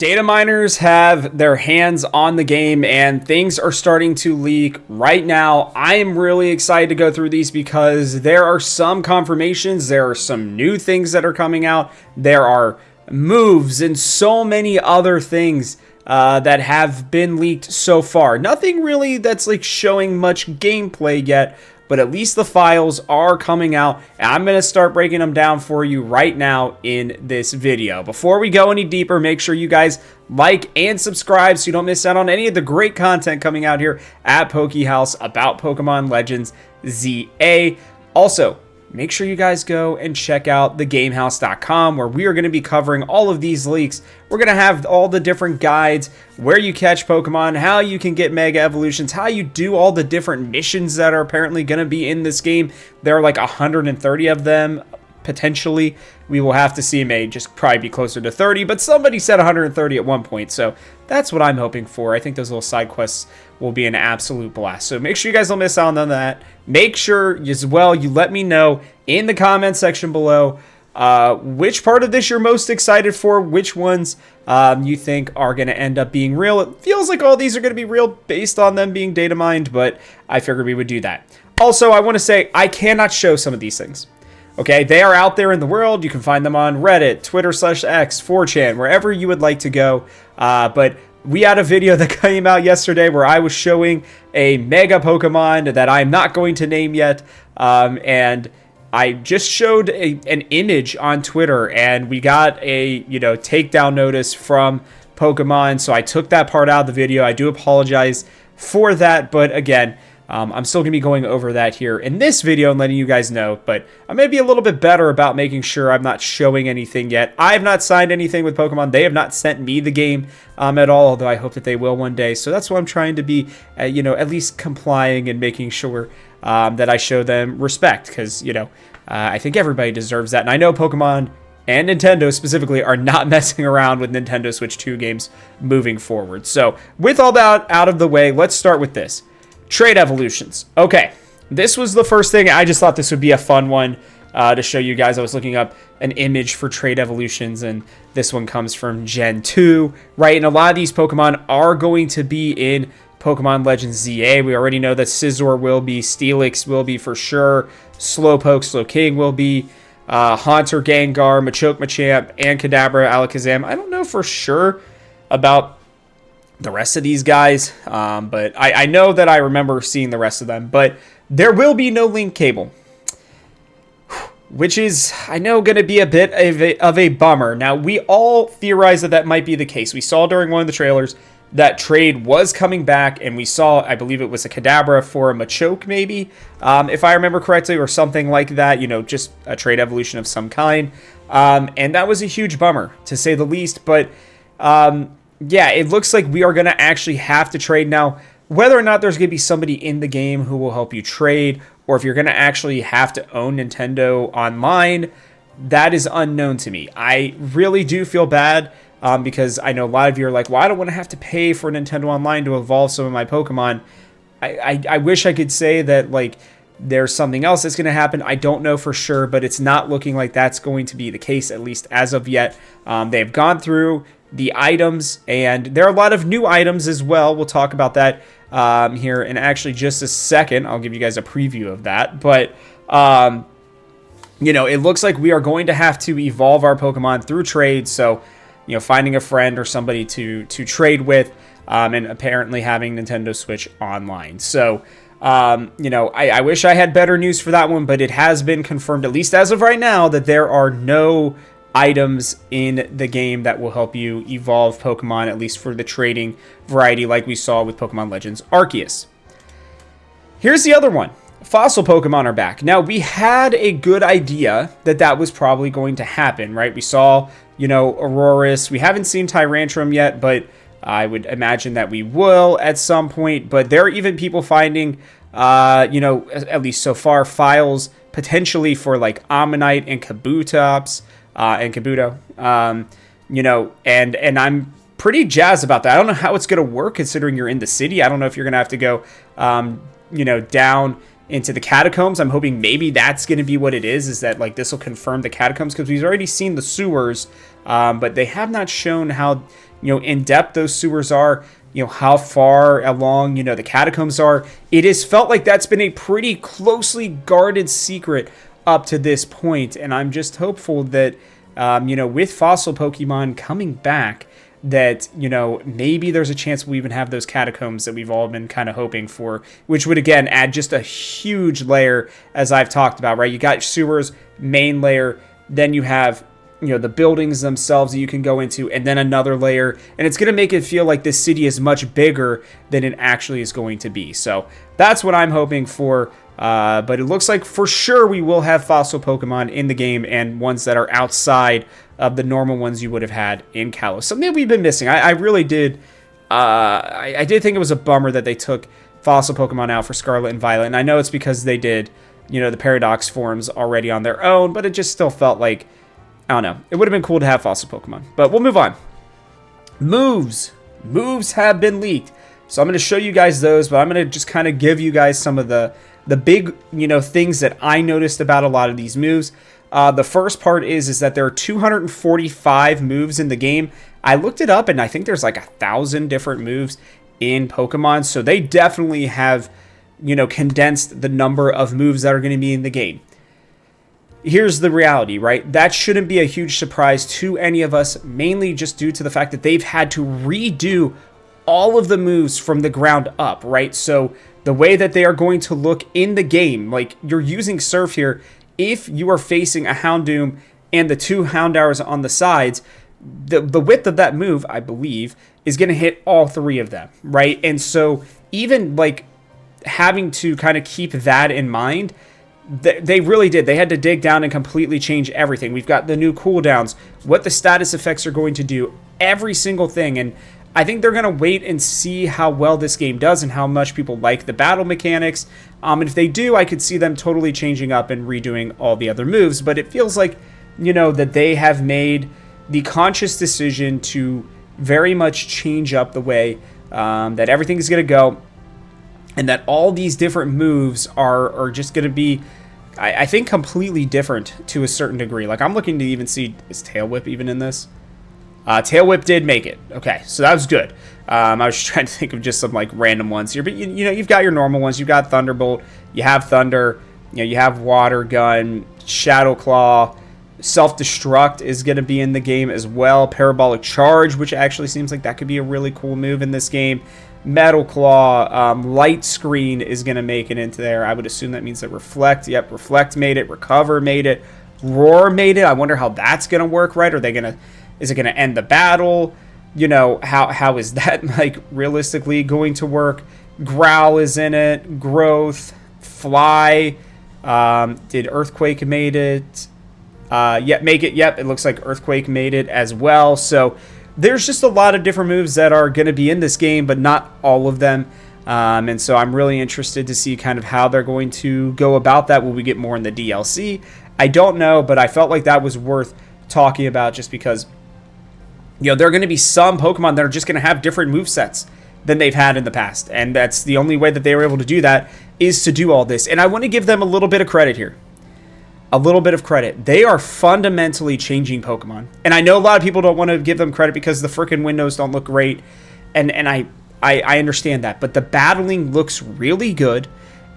Dataminers have their hands on the game and things are starting to leak right now. I am really excited to go through these because there are some confirmations, there are some new things that are coming out, there are moves and so many other things that have been leaked so far. Nothing really that's like showing much gameplay yet, but at least the files are coming out, and I'm going to start breaking them down for you right now in this video. Before we go any deeper, make sure you guys like and subscribe so you don't miss out on any of the great content coming out here at Haus about Pokemon Legends ZA. Also, make sure you guys go and check out thegamehouse.com where we are going to be covering all of these leaks. We're going to have all the different guides, where you catch Pokemon, how you can get Mega Evolutions, how you do all the different missions that are apparently going to be in this game. There are like 130 of them, potentially. We will have to see. It may just probably be closer to 30, but somebody said 130 at one point, so that's what I'm hoping for. I think those little side quests will be an absolute blast. So make sure you guys don't miss out on that. Make sure as well you let me know in the comment section below which part of this you're most excited for, which ones you think are going to end up being real. It feels like all these are going to be real based on them being data mined, but I figured we would do that. Also, I want to say I cannot show some of these things. Okay, they are out there in the world. You can find them on Reddit, Twitter/X, 4chan, wherever you would like to go. But we had a video that came out yesterday where I was showing a Mega Pokemon that I'm not going to name yet. And I just showed an image on Twitter, and we got a takedown notice from Pokemon. So I took that part out of the video. I do apologize for that, but again, I'm still going to be going over that here in this video and letting you guys know, but I'm going to be a little bit better about making sure I'm not showing anything yet. I have not signed anything with Pokemon. They have not sent me the game at all, although I hope that they will one day. So that's why I'm trying to be, at least complying and making sure that I show them respect because, I think everybody deserves that. And I know Pokemon and Nintendo specifically are not messing around with Nintendo Switch 2 games moving forward. So with all that out of the way, let's start with this. Trade evolutions. Okay, this was the first thing. I just thought this would be a fun one to show you guys. I was looking up an image for trade evolutions, and this one comes from Gen 2, right? And a lot of these Pokemon are going to be in Pokemon Legends ZA. We already know that Scizor will be, Steelix will be for sure, Slowpoke, Slowking will be, Haunter, Gengar, Machoke, Machamp, and Kadabra, Alakazam. I don't know for sure about the rest of these guys, but I know that I remember seeing the rest of them, but there will be no link cable, which is, I know, going to be a bit of a bummer. Now, we all theorized that that might be the case. We saw during one of the trailers that trade was coming back, and we saw, I believe it was a Kadabra for a Machoke, maybe, if I remember correctly, or something like that, just a trade evolution of some kind, and that was a huge bummer, to say the least, but yeah, it looks like we are going to actually have to trade now. Whether or not there's going to be somebody in the game who will help you trade, or if you're going to actually have to own Nintendo Online, that is unknown to me. I really do feel bad because I know a lot of you are like, well, I don't want to have to pay for Nintendo Online to evolve some of my Pokemon. I wish I could say that, like, there's something else that's going to happen. I don't know for sure, but it's not looking like that's going to be the case, at least as of yet. They've gone through the items, and there are a lot of new items as well. We'll talk about that here in actually just a second. I'll give you guys a preview of that, but it looks like we are going to have to evolve our Pokemon through trade, so finding a friend or somebody to trade with, and apparently having Nintendo Switch Online. So I wish I had better news for that one, but it has been confirmed, at least as of right now, that there are no items in the game that will help you evolve Pokemon, at least for the trading variety like we saw with Pokemon Legends Arceus. Here's the other one. Fossil Pokemon are back. Now, we had a good idea that that was probably going to happen, right? We saw, Aurorus. We haven't seen Tyrantrum yet, but I would imagine that we will at some point. But there are even people finding, at least so far, files potentially for like Ammonite and Kabutops, and Kabuto, and I'm pretty jazzed about that. I don't know how it's going to work considering you're in the city. I don't know if you're going to have to go, down into the catacombs. I'm hoping maybe that's going to be what it is that like this will confirm the catacombs, because we've already seen the sewers, but they have not shown how, in depth those sewers are, how far along, the catacombs are. It has felt like that's been a pretty closely guarded secret up to this point, and I'm just hopeful that, with fossil Pokemon coming back, that, maybe there's a chance we even have those catacombs that we've all been kind of hoping for, which would, again, add just a huge layer, as I've talked about, right? You got sewers, main layer, then you have, the buildings themselves that you can go into, and then another layer, and it's going to make it feel like this city is much bigger than it actually is going to be. So that's what I'm hoping for, but it looks like for sure we will have fossil Pokemon in the game, and ones that are outside of the normal ones you would have had in Kalos. Something we've been missing. I really did. I did think it was a bummer that they took fossil Pokemon out for Scarlet and Violet, and I know it's because they did, the Paradox forms already on their own, but it just still felt like, I don't know, it would have been cool to have fossil Pokemon. But we'll move on. Moves have been leaked, so I'm going to show you guys those, but I'm going to just kind of give you guys some of the big, things that I noticed about a lot of these moves. The first part is that there are 245 moves in the game. I looked it up, and I think there's like 1,000 different moves in Pokemon. So they definitely have, condensed the number of moves that are going to be in the game. Here's the reality, right? That shouldn't be a huge surprise to any of us, mainly just due to the fact that they've had to redo all of the moves from the ground up, right? So the way that they are going to look in the game, like you're using Surf here, if you are facing a Houndoom and the 2 Houndours on the sides, the width of that move, I believe, is going to hit all 3 of them, right? And so even like having to kind of keep that in mind, they really did. They had to dig down and completely change everything. We've got the new cooldowns, what the status effects are going to do, every single thing. And I think they're going to wait and see how well this game does and how much people like the battle mechanics. And if they do, I could see them totally changing up and redoing all the other moves. But it feels like, that they have made the conscious decision to very much change up the way that everything is going to go. And that all these different moves are just going to be, I think, completely different to a certain degree. Like, I'm looking to even see, is Tail Whip even in this? Tail Whip did make it. Okay, so that was good. I was just trying to think of just some like random ones here, but you've got your normal ones. You've got Thunderbolt, you have Thunder, you have Water Gun, Shadow Claw, Self-Destruct is going to be in the game as well. Parabolic Charge, which actually seems like that could be a really cool move in this game. Metal Claw, Light Screen is going to make it into there. I would assume that means that Reflect. Yep, Reflect made it. Recover made it. Roar made it. I wonder how that's going to work, right? Is it going to end the battle? How is that like realistically going to work? Growl is in it. Growth, Fly. Did Earthquake made it? Make it. Yep, it looks like Earthquake made it as well. So there's just a lot of different moves that are going to be in this game, but not all of them. And so I'm really interested to see kind of how they're going to go about that. Will we get more in the DLC? I don't know, but I felt like that was worth talking about just because, there are going to be some Pokemon that are just going to have different movesets than they've had in the past. And that's the only way that they were able to do that, is to do all this. And I want to give them a little bit of credit here. A little bit of credit. They are fundamentally changing Pokemon. And I know a lot of people don't want to give them credit because the freaking windows don't look great. And I understand that. But the battling looks really good.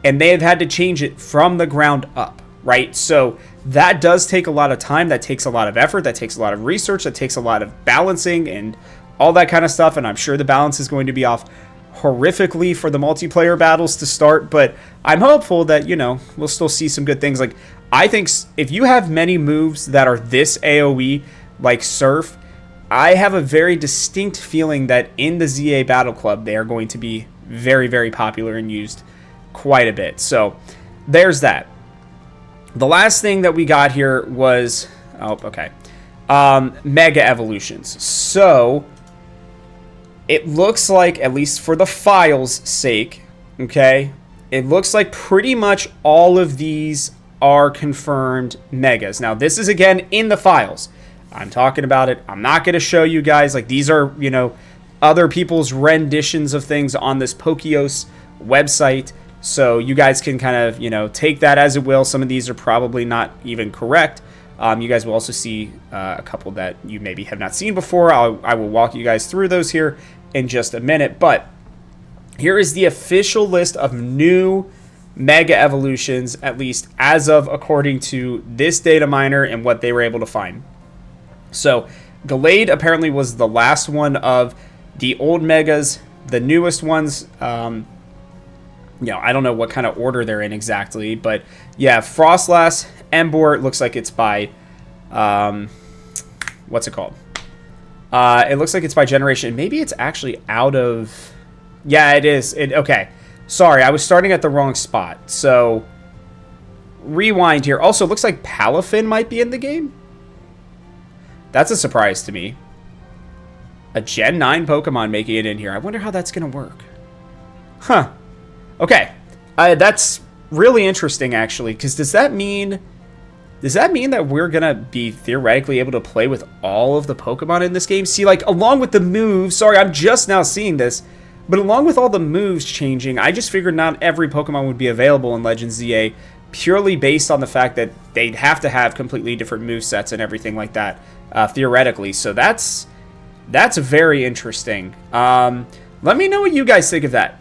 And they have had to change it from the ground up, right? So that does take a lot of time. That takes a lot of effort. That takes a lot of research. That takes a lot of balancing and all that kind of stuff. And I'm sure the balance is going to be off horrifically for the multiplayer battles to start. But I'm hopeful that, we'll still see some good things. Like, I think if you have many moves that are this AoE, like Surf, I have a very distinct feeling that in the ZA Battle Club, they are going to be very, very popular and used quite a bit. So there's that. The last thing that we got here was, Mega Evolutions. So it looks like, at least for the file's sake, okay, it looks like pretty much all of these are confirmed Megas. Now, this is, again, in the files. I'm talking about it. I'm not going to show you guys. Like, these are, other people's renditions of things on this Pokeos website. So you guys can kind of, take that as it will. Some of these are probably not even correct. You guys will also see a couple that you maybe have not seen before. I will walk you guys through those here in just a minute. But here is the official list of new Mega Evolutions, at least as of according to this data miner and what they were able to find. So Gallade apparently was the last one of the old Megas. The newest ones, I don't know what kind of order they're in exactly, but yeah, Frostlass, Emboar, it looks like it's by, what's it called? It looks like it's by generation. Maybe it's actually out of, yeah, it is. Okay. Sorry, I was starting at the wrong spot. So, rewind here. Also, it looks like Palafin might be in the game. That's a surprise to me. A Gen 9 Pokemon making it in here. I wonder how that's going to work. Huh. Okay. That's really interesting, actually, because does that mean that we're going to be theoretically able to play with all of the Pokemon in this game? See, like, along with the moves, sorry, I'm just now seeing this, but along with all the moves changing, I just figured not every Pokemon would be available in Legends ZA, purely based on the fact that they'd have to have completely different movesets and everything like that, theoretically. So that's very interesting. Let me know what you guys think of that.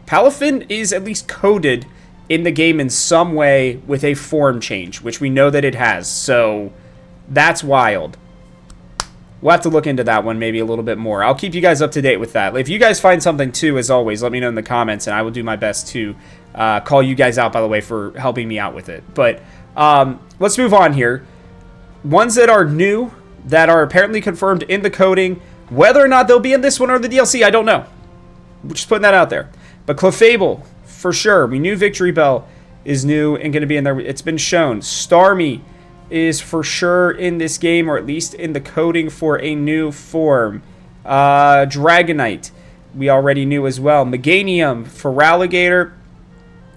Palafin is at least coded in the game in some way with a form change, which we know that it has. So that's wild. We'll have to look into that one maybe a little bit more. I'll keep you guys up to date with that. If you guys find something too, as always, let me know in the comments, and I will do my best to call you guys out, by the way, for helping me out with it. But let's move on here. Ones that are new, that are apparently confirmed in the coding, whether or not they'll be in this one or the DLC, I don't know. We're just putting that out there. But Clefable, for sure. We knew Victory Bell is new and going to be in there. It's been shown. Starmie is for sure in this game, or at least in the coding for a new form. Dragonite, we already knew as well. Meganium, Feraligatr.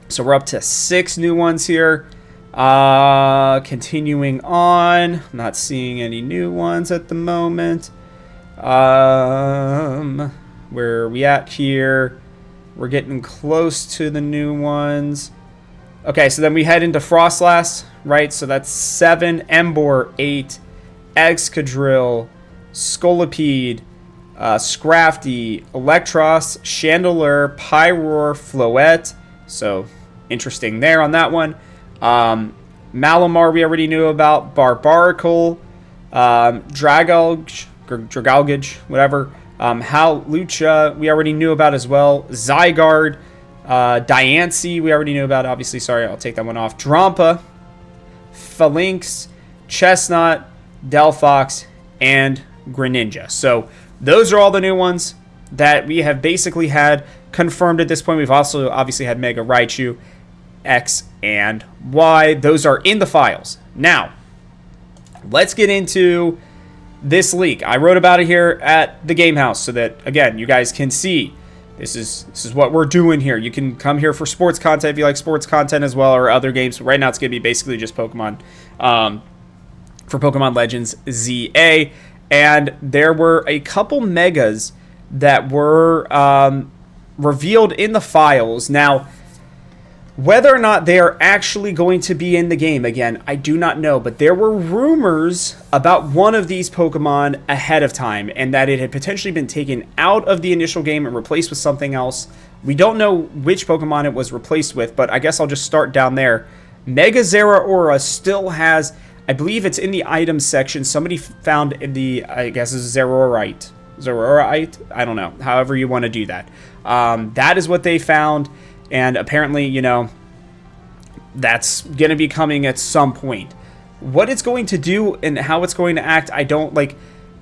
So we're up to 6 new ones here. Continuing on, not seeing any new ones at the moment. Where are we at here? We're getting close to the new ones. Okay, so then we head into Frostlass, right? So that's 7, Emboar 8, Excadrill, Scolipede, Scrafty, Electros, Chandelure, Pyroar, Floette. So interesting there on that one. Malamar we already knew about. Barbaracle, Dragalge, whatever. Hawlucha we already knew about as well. Zygarde, Diancie we already knew about, obviously. Sorry, I'll take that one off. Drampa, Phalanx, Chestnut, Delphox, and Greninja. So those are all the new ones that we have basically had confirmed at this point. We've also obviously had Mega Raichu, X, and Y. Those are in the files. Now, let's get into this leak. I wrote about it here at the Game House so that, again, you guys can see this is what we're doing here. You can come here for sports content if you like sports content as well, or other games. Right now it's going to be basically just Pokemon, for Pokemon Legends ZA. And there were a couple Megas that were revealed in the files. Now, whether or not they are actually going to be in the game, again, I do not know. But there were rumors about one of these Pokemon ahead of time, and that it had potentially been taken out of the initial game and replaced with something else. We don't know which Pokemon it was replaced with, but I guess I'll just start down there. Mega Zeraora still has, I believe it's in the items section. Somebody found in the, I guess it's Zeraorite. I don't know. However you want to do that. That is what they found. And apparently, that's going to be coming at some point. What it's going to do and how it's going to act, I don't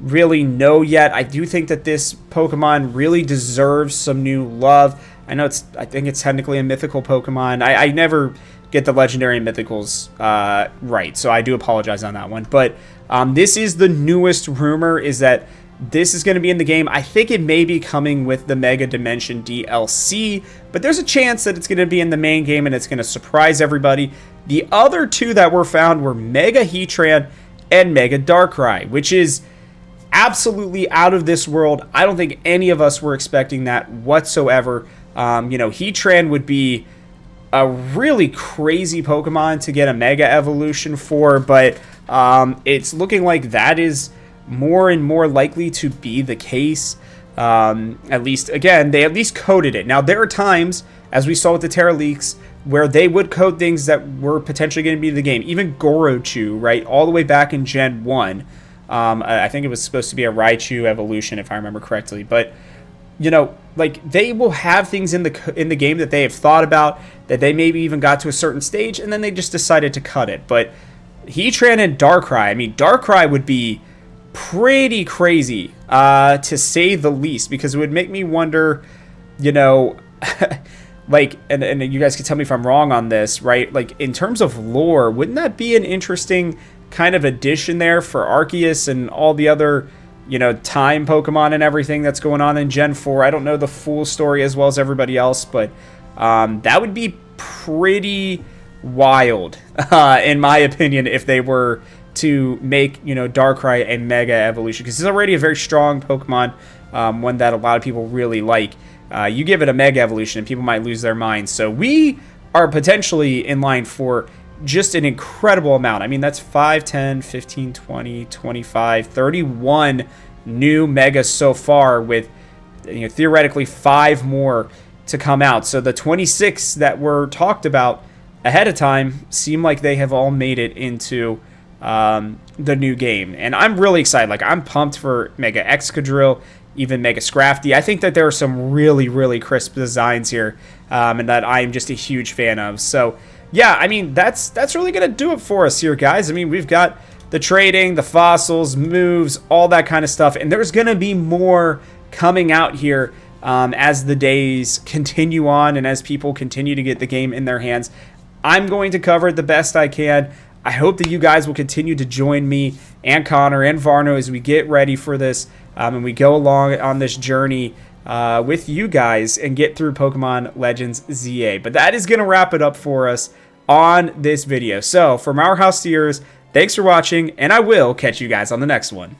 really know yet. I do think that this Pokemon really deserves some new love. I think it's technically a mythical Pokemon. I never get the legendary and mythicals right, so I do apologize on that one. But this is the newest rumor, is that this is going to be in the game. I think it may be coming with the Mega Dimension DLC, but there's a chance that it's going to be in the main game and it's going to surprise everybody. The other two that were found were Mega Heatran and Mega Darkrai, which is absolutely out of this world. I don't think any of us were expecting that whatsoever. Heatran would be a really crazy Pokemon to get a Mega Evolution for, but it's looking like that is more and more likely to be the case. At least, again, they at least coded it. Now, there are times, as we saw with the Terra leaks, where they would code things that were potentially going to be the game. Even Gorochu, right, all the way back in Gen 1. I think it was supposed to be a Raichu evolution, if I remember correctly. But, you know, like, they will have things in the game that they have thought about, that they maybe even got to a certain stage, and then they just decided to cut it. But Heatran and Darkrai, I mean, Darkrai would be pretty crazy, to say the least, because it would make me wonder, you know, like, and you guys can tell me if I'm wrong on this, right? Like, in terms of lore, wouldn't that be an interesting kind of addition there for Arceus and all the other, you know, time Pokemon and everything that's going on in Gen 4? I don't know the full story as well as everybody else, but that would be pretty wild, in my opinion, if they were to make, you know, Darkrai a Mega Evolution, because it's already a very strong Pokemon, one that a lot of people really like. You give it a Mega Evolution and people might lose their minds. So we are potentially in line for just an incredible amount. I mean, that's 5, 10, 15, 20, 25, 31 new Megas so far, with, you know, theoretically 5 more to come out. So the 26 that were talked about ahead of time seem like they have all made it into the new game. And I'm really excited. Like, I'm pumped for Mega Excadrill, even Mega Scrafty. I think that there are some really, really crisp designs here, and that I'm just a huge fan of. So, yeah, I mean, that's really going to do it for us here, guys. I mean, we've got the trading, the fossils, moves, all that kind of stuff. And there's going to be more coming out here as the days continue on and as people continue to get the game in their hands. I'm going to cover it the best I can. I hope that you guys will continue to join me and Connor and Varno as we get ready for this, and we go along on this journey with you guys and get through Pokemon Legends ZA. But that is going to wrap it up for us on this video. So from our house to yours, thanks for watching, and I will catch you guys on the next one.